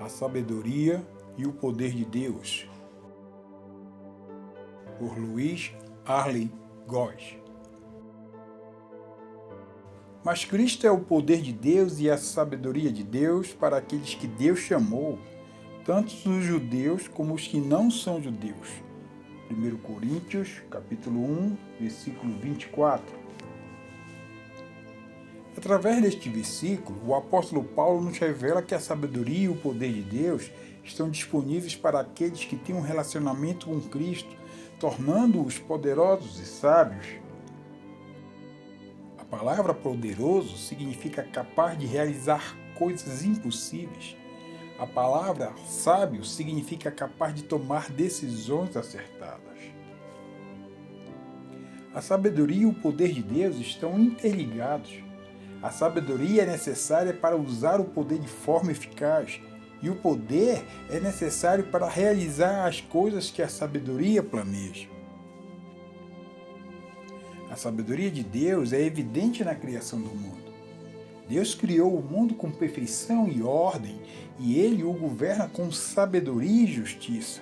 A sabedoria e o poder de Deus, por Luiz Arlen Góes. Mas Cristo é o poder de Deus e a sabedoria de Deus para aqueles que Deus chamou, tanto os judeus como os que não são judeus. 1 Coríntios, capítulo 1, versículo 24. Através deste versículo, o apóstolo Paulo nos revela que a sabedoria e o poder de Deus estão disponíveis para aqueles que têm um relacionamento com Cristo, tornando-os poderosos e sábios. A palavra poderoso significa capaz de realizar coisas impossíveis. A palavra sábio significa capaz de tomar decisões acertadas. A sabedoria e o poder de Deus estão interligados. A sabedoria é necessária para usar o poder de forma eficaz, e o poder é necessário para realizar as coisas que a sabedoria planeja. A sabedoria de Deus é evidente na criação do mundo. Deus criou o mundo com perfeição e ordem, e Ele o governa com sabedoria e justiça.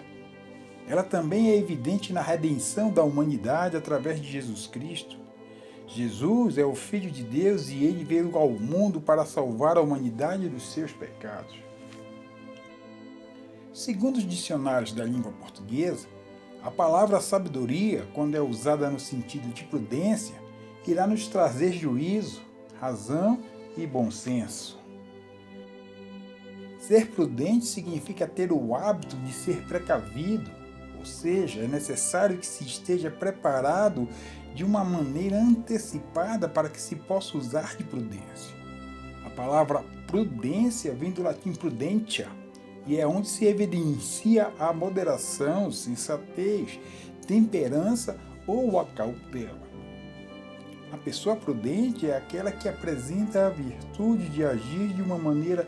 Ela também é evidente na redenção da humanidade através de Jesus Cristo. Jesus é o Filho de Deus e Ele veio ao mundo para salvar a humanidade dos seus pecados. Segundo os dicionários da língua portuguesa, a palavra sabedoria, quando é usada no sentido de prudência, irá nos trazer juízo, razão e bom senso. Ser prudente significa ter o hábito de ser precavido, ou seja, é necessário que se esteja preparado de uma maneira antecipada para que se possa usar de prudência. A palavra prudência vem do latim prudentia, e é onde se evidencia a moderação, sensatez, temperança ou a cautela. A pessoa prudente é aquela que apresenta a virtude de agir de uma maneira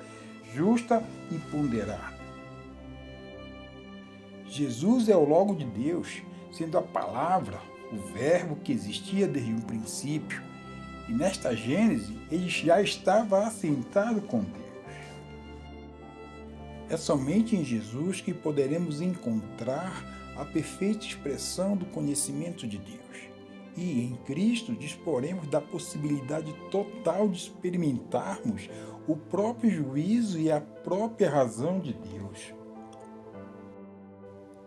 justa e ponderada. Jesus é o Logo de Deus, sendo a palavra, o verbo que existia desde o princípio, e nesta Gênese ele já estava assentado com Deus. É somente em Jesus que poderemos encontrar a perfeita expressão do conhecimento de Deus. E em Cristo disporemos da possibilidade total de experimentarmos o próprio juízo e a própria razão de Deus.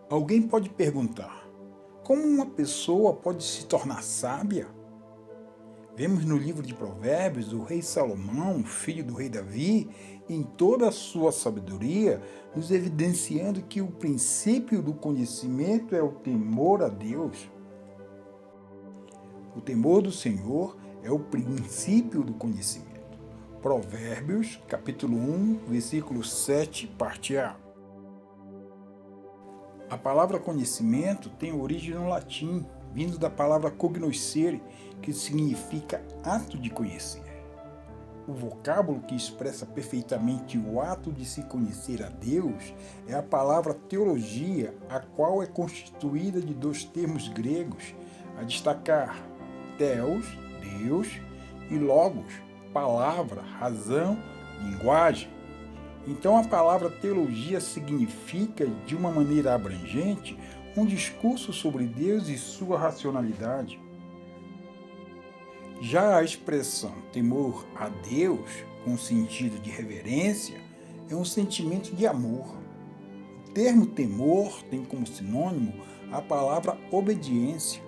Alguém pode perguntar: como uma pessoa pode se tornar sábia? Vemos no livro de Provérbios o rei Salomão, filho do rei Davi, em toda a sua sabedoria, nos evidenciando que o princípio do conhecimento é o temor a Deus. O temor do Senhor é o princípio do conhecimento. Provérbios, capítulo 1, versículo 7, parte A. A palavra conhecimento tem origem no latim, vindo da palavra cognoscere, que significa ato de conhecer. O vocábulo que expressa perfeitamente o ato de se conhecer a Deus é a palavra teologia, a qual é constituída de dois termos gregos, a destacar: theos, Deus, e logos, palavra, razão, linguagem. Então a palavra teologia significa, de uma maneira abrangente, um discurso sobre Deus e sua racionalidade. Já a expressão temor a Deus, com sentido de reverência, é um sentimento de amor. O termo temor tem como sinônimo a palavra obediência.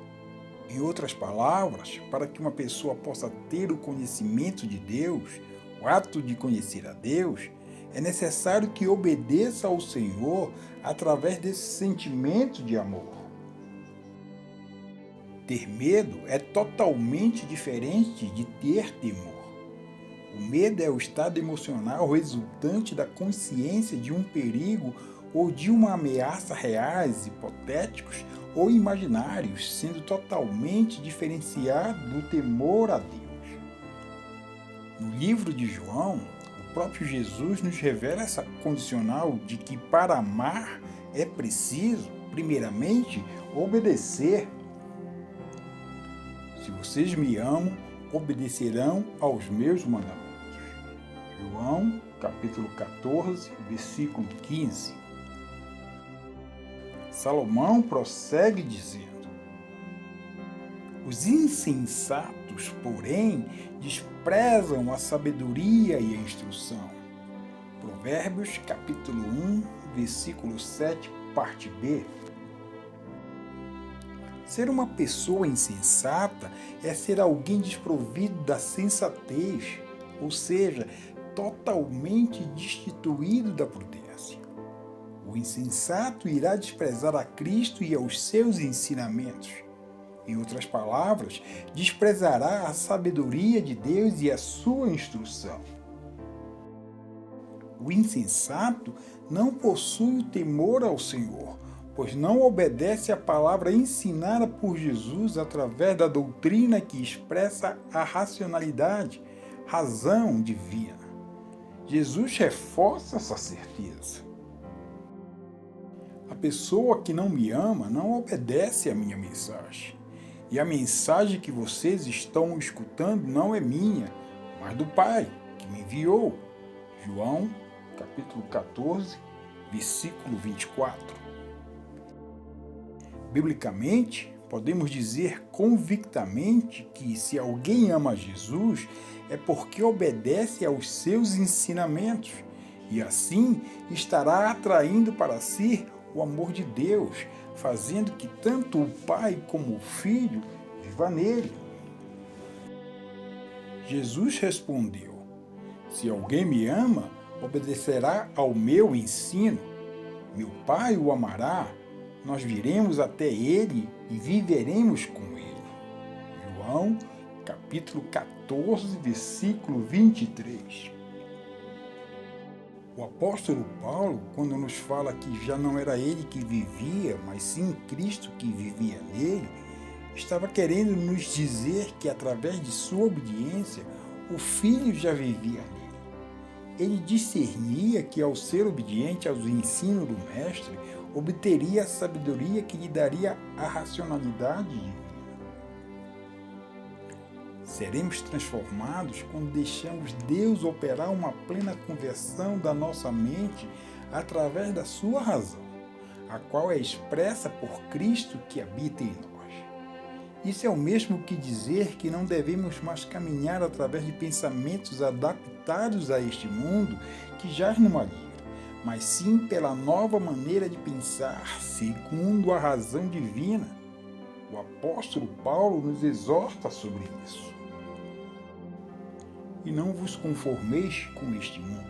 Em outras palavras, para que uma pessoa possa ter o conhecimento de Deus, o ato de conhecer a Deus, é necessário que obedeça ao Senhor através desse sentimento de amor. Ter medo é totalmente diferente de ter temor. O medo é o estado emocional resultante da consciência de um perigo ou de uma ameaça reais, hipotéticos ou imaginários, sendo totalmente diferenciado do temor a Deus. No livro de João, o próprio Jesus nos revela essa condicional de que para amar é preciso, primeiramente, obedecer. Se vocês me amam, obedecerão aos meus mandamentos. João, capítulo 14, versículo 15. Salomão prossegue dizendo: os insensatos, porém, desprezam a sabedoria e a instrução. Provérbios, capítulo 1, versículo 7, parte B. Ser uma pessoa insensata é ser alguém desprovido da sensatez, ou seja, totalmente destituído da prudência. O insensato irá desprezar a Cristo e aos seus ensinamentos. Em outras palavras, desprezará a sabedoria de Deus e a sua instrução. O insensato não possui o temor ao Senhor, pois não obedece à palavra ensinada por Jesus através da doutrina que expressa a racionalidade, razão divina. Jesus reforça essa certeza. A pessoa que não me ama não obedece à minha mensagem. E a mensagem que vocês estão escutando não é minha, mas do Pai, que me enviou. João, capítulo 14, versículo 24. Biblicamente, podemos dizer convictamente que se alguém ama Jesus, é porque obedece aos seus ensinamentos, e assim estará atraindo para si o amor de Deus, fazendo que tanto o Pai como o Filho viva nele. Jesus respondeu: se alguém me ama, obedecerá ao meu ensino. Meu Pai o amará, nós viremos até ele e viveremos com ele. João, capítulo 14, versículo 23. O apóstolo Paulo, quando nos fala que já não era ele que vivia, mas sim Cristo que vivia nele, estava querendo nos dizer que através de sua obediência, o Filho já vivia nele. Ele discernia que ao ser obediente aos ensinos do Mestre, obteria a sabedoria que lhe daria a racionalidade divina. Seremos transformados quando deixamos Deus operar uma plena conversão da nossa mente através da sua razão, a qual é expressa por Cristo que habita em nós. Isso é o mesmo que dizer que não devemos mais caminhar através de pensamentos adaptados a este mundo que jaz no maligno, mas sim pela nova maneira de pensar, segundo a razão divina. O apóstolo Paulo nos exorta sobre isso. E não vos conformeis com este mundo,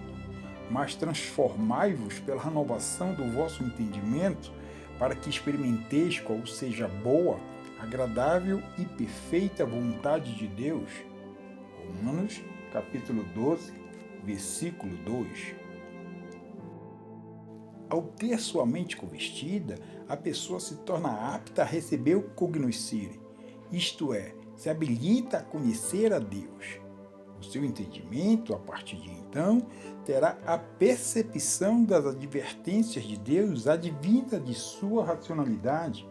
mas transformai-vos pela renovação do vosso entendimento, para que experimenteis qual seja a boa, agradável e perfeita vontade de Deus. Romanos, capítulo 12, versículo 2. Ao ter sua mente convertida, a pessoa se torna apta a receber o cognoscere, isto é, se habilita a conhecer a Deus. O seu entendimento, a partir de então, terá a percepção das advertências de Deus advinda de sua racionalidade.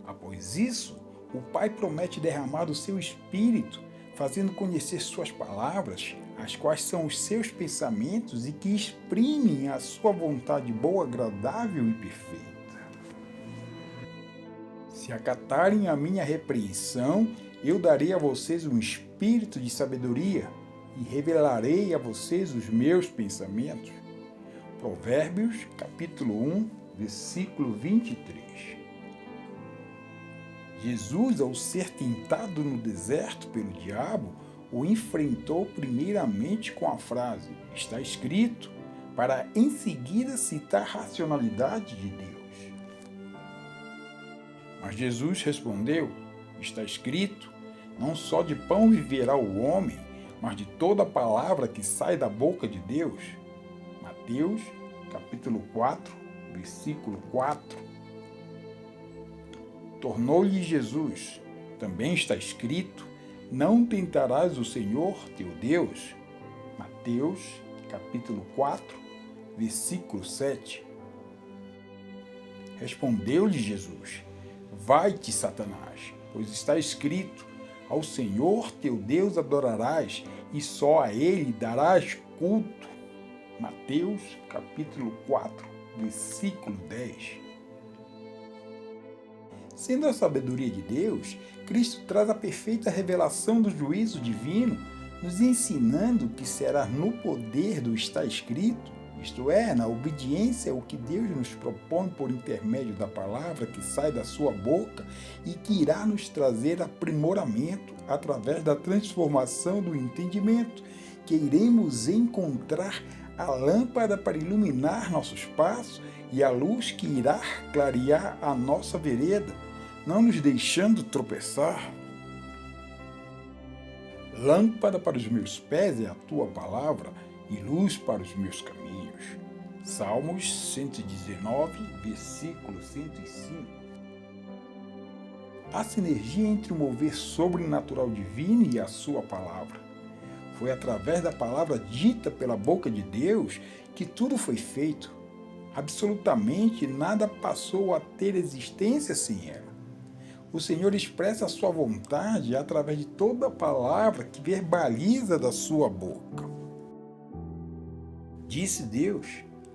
Após isso, o Pai promete derramar do seu Espírito, fazendo conhecer suas palavras, as quais são os seus pensamentos e que exprimem a sua vontade boa, agradável e perfeita. Se acatarem a minha repreensão, eu darei a vocês um espírito de sabedoria e revelarei a vocês os meus pensamentos. Provérbios, capítulo 1, versículo 23. Jesus, ao ser tentado no deserto pelo diabo, o enfrentou primeiramente com a frase, está escrito, para em seguida citar a racionalidade de Deus. Mas Jesus respondeu, está escrito, não só de pão viverá o homem, mas de toda palavra que sai da boca de Deus. Mateus, capítulo 4, versículo 4. Tornou-lhe Jesus, também está escrito, não tentarás o Senhor teu Deus. Mateus, capítulo 4, versículo 7. Respondeu-lhe Jesus, vai-te, Satanás, pois está escrito, Ao Senhor teu Deus adorarás e só a Ele darás culto. Mateus capítulo 4, versículo 10. Sendo a sabedoria de Deus, Cristo traz a perfeita revelação do juízo divino, nos ensinando que será no poder do está escrito, isto é, na obediência ao que Deus nos propõe por intermédio da palavra que sai da sua boca e que irá nos trazer aprimoramento através da transformação do entendimento, que iremos encontrar a lâmpada para iluminar nossos passos e a luz que irá clarear a nossa vereda, não nos deixando tropeçar. Lâmpada para os meus pés é a tua palavra e luz para os meus caminhos. Salmos 119, versículo 105. Há sinergia entre o mover sobrenatural divino e a sua palavra. Foi através da palavra dita pela boca de Deus que tudo foi feito. Absolutamente nada passou a ter existência sem ela. O Senhor expressa a sua vontade através de toda a palavra que verbaliza da sua boca. Disse Deus,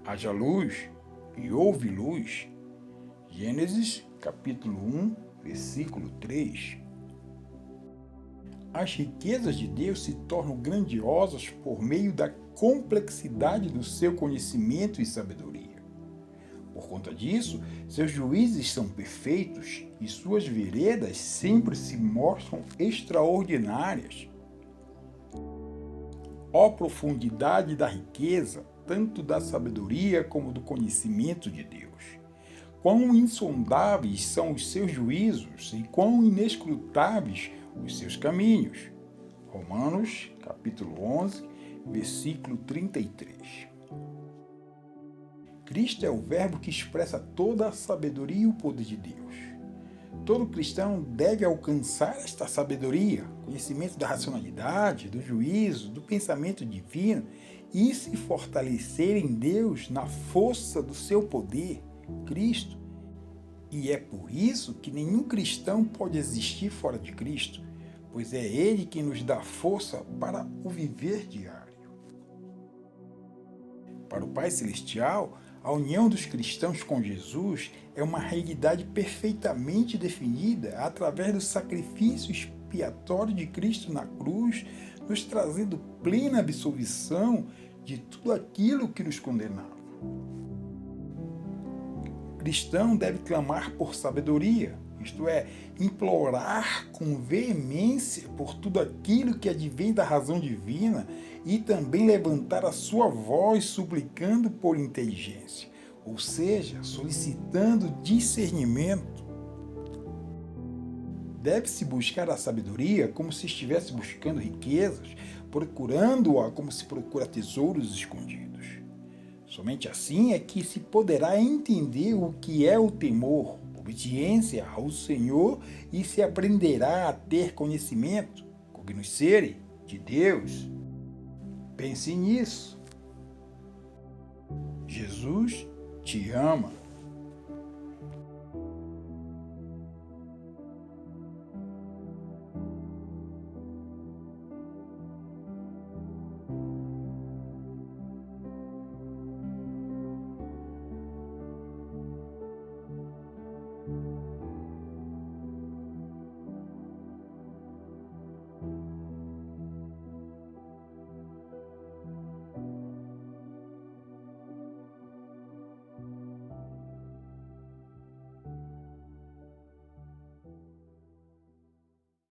haja luz, e houve luz. Gênesis capítulo 1, versículo 3. As riquezas de Deus se tornam grandiosas por meio da complexidade do seu conhecimento e sabedoria. Por conta disso, seus juízes são perfeitos e suas veredas sempre se mostram extraordinárias. Ó profundidade da riqueza, tanto da sabedoria como do conhecimento de Deus! Quão insondáveis são os seus juízos e quão inescrutáveis os seus caminhos. Romanos, capítulo 11, versículo 33. Cristo é o verbo que expressa toda a sabedoria e o poder de Deus. Todo cristão deve alcançar esta sabedoria, conhecimento da racionalidade, do juízo, do pensamento divino e se fortalecer em Deus na força do seu poder, Cristo. E é por isso que nenhum cristão pode existir fora de Cristo, pois é Ele quem nos dá força para o viver diário. Para o Pai Celestial, a união dos cristãos com Jesus é uma realidade perfeitamente definida através do sacrifício expiatório de Cristo na cruz, nos trazendo plena absolvição de tudo aquilo que nos condenava. O cristão deve clamar por sabedoria, isto é, implorar com veemência por tudo aquilo que advém da razão divina e também levantar a sua voz suplicando por inteligência, ou seja, solicitando discernimento. Deve-se buscar a sabedoria como se estivesse buscando riquezas, procurando-a como se procura tesouros escondidos. Somente assim é que se poderá entender o que é o temor, obediência ao Senhor e se aprenderá a ter conhecimento, cognoscere, de Deus. Pense nisso. Jesus te ama.